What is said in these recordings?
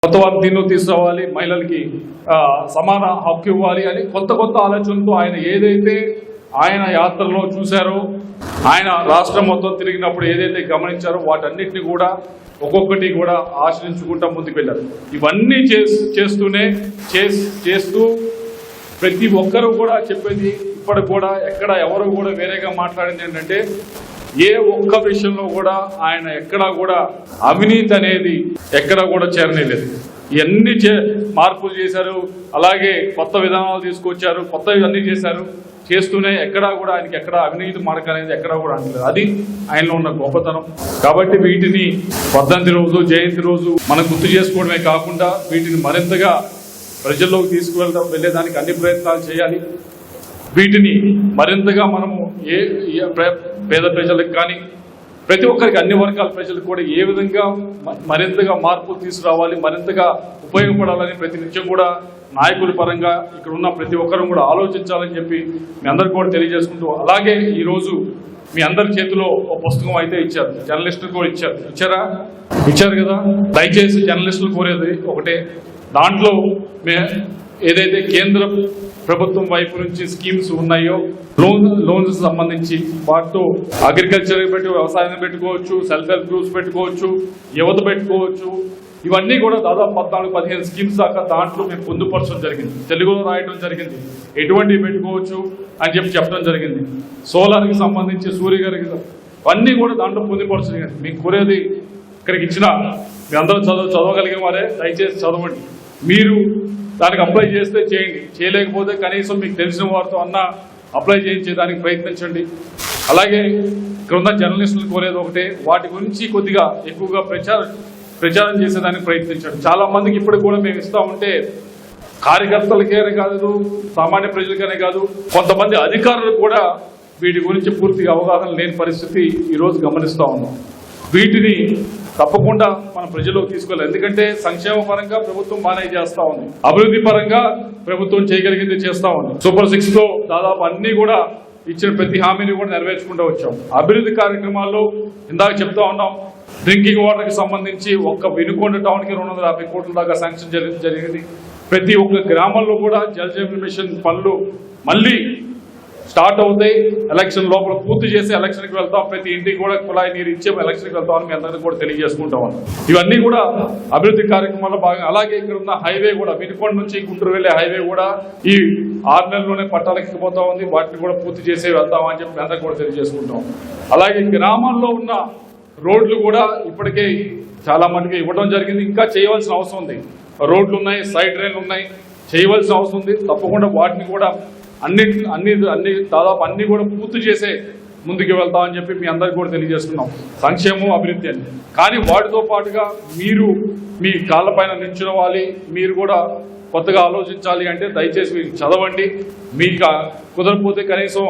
కొత్త వారిని దీనిలో తీసుకురావాలి, మహిళలకి సమాన హక్కు ఇవ్వాలి అని కొత్త కొత్త ఆలోచనతో ఆయన ఏదైతే ఆయన యాత్రలో చూశారో, ఆయన రాష్ట్రం మొత్తం తిరిగినప్పుడు ఏదైతే గమనించారో వాటన్నిటిని కూడా ఒక్కొక్కటి కూడా ఆశ్రయించుకుంటా ముందుకు వెళ్ళారు. ఇవన్నీ చేస్తూ ప్రతి ఒక్కరూ కూడా చెప్పేది ఇప్పటికి కూడా ఎక్కడ ఎవరు కూడా వేరేగా మాట్లాడింది ఏంటంటే ఏ ఒక్క విషయంలో కూడా ఆయన ఎక్కడా కూడా అవినీతి అనేది ఎక్కడా కూడా చేరనేలేదు. ఇవన్నీ మార్పులు చేశారు, అలాగే కొత్త విధానాలు తీసుకొచ్చారు, కొత్తవి అన్నీ చేస్తూనే ఎక్కడా కూడా ఆయనకి ఎక్కడ అవినీతి మార్గ అనేది ఎక్కడా కూడా అనలేదు. అది ఆయనలో ఉన్న గొప్పతనం. కాబట్టి వీటిని వర్ధంతి రోజు, జయంతి రోజు మనం గుర్తు చేసుకోవడమే కాకుండా వీటిని మరింతగా ప్రజల్లోకి వెళ్ళేదానికి అన్ని ప్రయత్నాలు చేయాలి. వీటిని మరింతగా మనము పేద ప్రజలకు కానీ ప్రతి ఒక్కరికి అన్ని వర్గాల ప్రజలకు కూడా ఏ విధంగా మరింతగా మార్పులు తీసుకురావాలి, మరింతగా ఉపయోగపడాలని ప్రతి నిత్యం కూడా నాయకుల పరంగా ఇక్కడ ఉన్న ప్రతి ఒక్కరూ కూడా ఆలోచించాలని చెప్పి మీ అందరికి కూడా తెలియజేసుకుంటూ, అలాగే ఈరోజు మీ అందరి చేతిలో ఒక పుస్తకం అయితే ఇచ్చారు, జర్నలిస్టులు కూడా ఇచ్చారు కదా. దయచేసి జర్నలిస్టులు కోరేది ఒకటే, దాంట్లో ఏదైతే కేంద్ర ప్రభుత్వం వైపు నుంచి స్కీమ్స్ ఉన్నాయో లోన్స్ సంబంధించి వాటితో అగ్రికల్చర్ వ్యవసాయం పెట్టుకోవచ్చు, సెల్ఫ్ హెల్ప్ గ్రూప్స్ పెట్టుకోవచ్చు, యువత పెట్టుకోవచ్చు. ఇవన్నీ కూడా దాదాపు 14-15 స్కీమ్స్ దాకా దాంట్లో మేము పొందుపరచడం జరిగింది, తెలుగులో రాయడం జరిగింది. ఎటువంటివి పెట్టుకోవచ్చు అని చెప్పడం జరిగింది. సోలార్కి సంబంధించి సూర్య గారికి అన్నీ కూడా దాంట్లో పొందుపరచడం జరిగింది. మీకు కోరేది ఇక్కడికి ఇచ్చిన మీ అందరూ చదవగలిగే వారే దయచేసి చదవండి. మీరు దానికి అప్లై చేస్తే చేయండి, చేయలేకపోతే కనీసం మీకు తెలిసిన వారితో అన్నా అప్లై చేయించేదానికి ప్రయత్నించండి. అలాగే ఇక్కడ ఉన్న జర్నలిస్టులు కోరేది ఒకటే, వాటి గురించి కొద్దిగా ఎక్కువగా ప్రచారం చేసేదానికి ప్రయత్నించండి. చాలా మందికి ఇప్పటికి కూడా మేము ఇస్తా ఉంటే కార్యకర్తలకేనే కాదు, సామాన్య ప్రజలకనే కాదు, కొంతమంది అధికారులకు కూడా వీటి గురించి పూర్తిగా అవగాహన లేని పరిస్థితి ఈరోజు గమనిస్తూ ఉన్నాం. వీటిని తప్పకుండా మన ప్రజల్లోకి తీసుకెళ్ళాలి. ఎందుకంటే సంక్షేమ పరంగా ప్రభుత్వం బాగానే చేస్తా ఉంది, అభివృద్ధి పరంగా ప్రభుత్వం చేయగలిగింది చేస్తా ఉంది. సూపర్ 6 తో దాదాపు అన్ని కూడా ఇచ్చిన ప్రతి హామీని కూడా నెరవేర్చుకుంటూ వచ్చాం. అభివృద్ధి కార్యక్రమాల్లో ఇందాక చెప్తా ఉన్నాం, డ్రింకింగ్ వాటర్కి సంబంధించి ఒక్క వినుకొండ టౌన్కి 250 కోట్ల దాకా శాంక్షన్ జరిగింది. ప్రతి ఒక్క గ్రామంలో కూడా జల్ జీవన్ మిషన్ పనులు మళ్ళీ స్టార్ట్ అవుతాయి. ఎలక్షన్ లోపల పూర్తి చేసి ఎలక్షన్కి వెళ్తాం, ప్రతి ఇంటికి కూడా కుళాయి నీరు ఇచ్చే ఎలక్షన్కి వెళ్తామని మీ అందరికీ కూడా తెలియజేసుకుంటాం. ఇవన్నీ కూడా అభివృద్ధి కార్యక్రమాల్లో భాగంగా. అలాగే ఇక్కడ ఉన్న హైవే కూడా వినుకొండ నుంచి గుంటూరు వెళ్లే హైవే కూడా ఈ 6 నెలల్లోనే పట్టాలెక్కిపోతా ఉంది. వాటిని కూడా పూర్తి చేసి వెళ్తామని చెప్పి మీ అందరికీ కూడా తెలియజేసుకుంటాం. అలాగే గ్రామాల్లో ఉన్న రోడ్లు కూడా ఇప్పటికే చాలా మందికి ఇవ్వడం జరిగింది. ఇంకా చేయవలసిన అవసరం ఉంది. రోడ్లు ఉన్నాయి, సైడ్ డ్రైన్లు ఉన్నాయి, చేయవలసిన అవసరం ఉంది. తప్పకుండా వాటిని కూడా అన్ని దాదాపు అన్ని కూడా పూర్తి చేసే ముందుకు వెళ్తామని చెప్పి మీ అందరికీ కూడా తెలియజేస్తున్నాం. సంక్షేమం, అభివృద్ధి అని. కానీ వాటితో పాటుగా మీరు మీ కాళ్ళపైన నిల్చుకోవాలి, మీరు కూడా కొత్తగా ఆలోచించాలి అంటే దయచేసి మీరు చదవండి. మీకు కుదరకపోతే కనీసం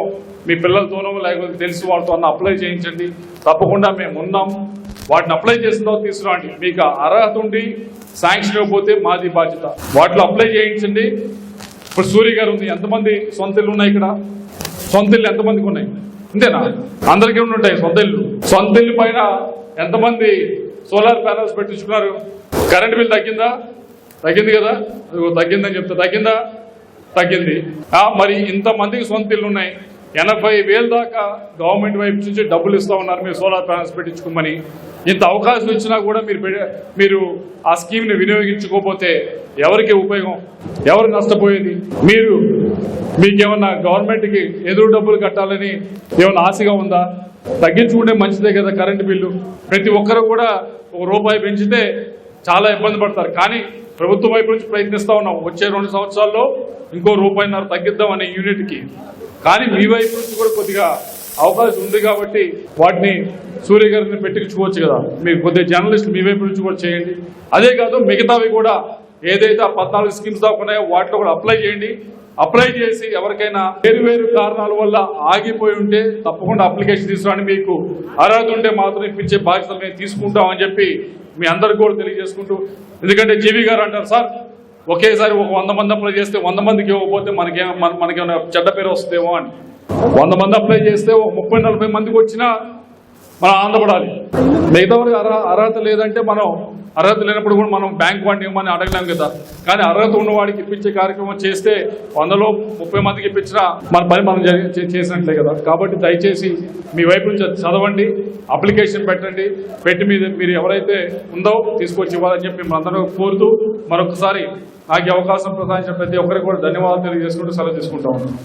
మీ పిల్లలతోనో లేకపోతే తెలిసి వాళ్ళతో అన్న అప్లై చేయించండి. తప్పకుండా మేము ఉన్నాం. వాటిని అప్లై చేసిన తర్వాత తీసుకురండి. మీకు అర్హత ఉండి శాంక్షన్ ఇవ్వకపోతే మాది బాధ్యత. వాటిలో అప్లై చేయించండి. ఇప్పుడు సూర్య గారు ఉంది, ఎంతమంది సొంత ఇల్లు ఉన్నాయి? ఇక్కడ సొంత ఇల్లు ఎంతమందికి ఉన్నాయి? అంతేనా? అందరికీ ఉంటాయి సొంత ఇల్లు. సొంత ఇల్లు పైన ఎంతమంది సోలార్ ప్యానల్స్ పెట్టించుకున్నారు? కరెంట్ బిల్ తగ్గిందా? తగ్గింది కదా, తగ్గిందని చెప్తా. తగ్గింది. మరి ఇంతమందికి సొంత ఇల్లు ఉన్నాయి. 80,000 దాకా గవర్నమెంట్ వైపు నుంచి డబ్బులు ఇస్తా ఉన్నారు మీరు సోలార్ ప్యానల్స్ పెట్టించుకోమని. ఇంత అవకాశం ఇచ్చినా కూడా మీరు ఆ స్కీమ్ని వినియోగించుకోకపోతే ఎవరికి ఉపయోగం? ఎవరు నష్టపోయేది? మీకేమన్నా గవర్నమెంట్కి ఎదురు డబ్బులు కట్టాలని ఏమన్నా ఆశగా ఉందా? తగ్గించుకుంటే మంచిదే కదా కరెంటు బిల్లు. ప్రతి ఒక్కరు కూడా ₹1 పెంచితే చాలా ఇబ్బంది పడతారు. కానీ ప్రభుత్వం వైపు నుంచి ప్రయత్నిస్తూ ఉన్నాం. వచ్చే 2 సంవత్సరాల్లో ఇంకో ₹1.5 తగ్గిద్దాం అనే యూనిట్కి. కానీ మీ వైపు నుంచి కూడా కొద్దిగా అవకాశం ఉంది కాబట్టి వాటిని సూర్య గారిని పెట్టించుకోవచ్చు కదా. మీరు కొద్దిగా జర్నలిస్ట్ మీ వైపు నుంచి కూడా చేయండి. అదే కాదు, మిగతావి కూడా ఏదైతే 14 స్కీమ్స్ దాకా ఉన్నాయో వాటిలో కూడా అప్లై చేయండి. అప్లై చేసి ఎవరికైనా వేరు కారణాల వల్ల ఆగిపోయి ఉంటే తప్పకుండా అప్లికేషన్ తీసుకురండి. మీకు అర్హత ఉంటే మాత్రం ఇప్పించే బాధ్యతలు మేము తీసుకుంటామని చెప్పి మీ అందరికీ కూడా తెలియజేసుకుంటూ, ఎందుకంటే జీవి గారు అంటారు, సార్ ఒకేసారి ఒక 100 మంది అప్లై చేస్తే 100 మందికి ఇవ్వకపోతే మనకేమైనా చెడ్డ పేరు వస్తుందేమో అని. 100 మంది అప్లై చేస్తే ఒక 30-40 మందికి వచ్చినా మనం ఆనందపడాలి. మిగతా అర్హత లేదంటే మనం అర్హత లేనప్పుడు కూడా మనం బ్యాంక్ వాడిని ఇవ్వమని అడగలేం కదా. కానీ అర్హత ఉన్నవాడికి ఇప్పించే కార్యక్రమం చేస్తే 100లో 30 మందికి ఇప్పించినా మన పని మనం చేసినట్లే కదా. కాబట్టి దయచేసి మీ వైపు నుంచి చదవండి, అప్లికేషన్ పెట్టండి, పెట్టి మీరు ఎవరైతే ఉందో తీసుకొచ్చి ఇవ్వాలని చెప్పి మిమ్మల్ని అందరూ కోరుతూ మరొకసారి నాకు అవకాశం ప్రసాదించిన ప్రతి ఒక్కరికి కూడా ధన్యవాదాలు తెలియజేసుకుంటూ సెలవు తీసుకుంటా ఉన్నాను.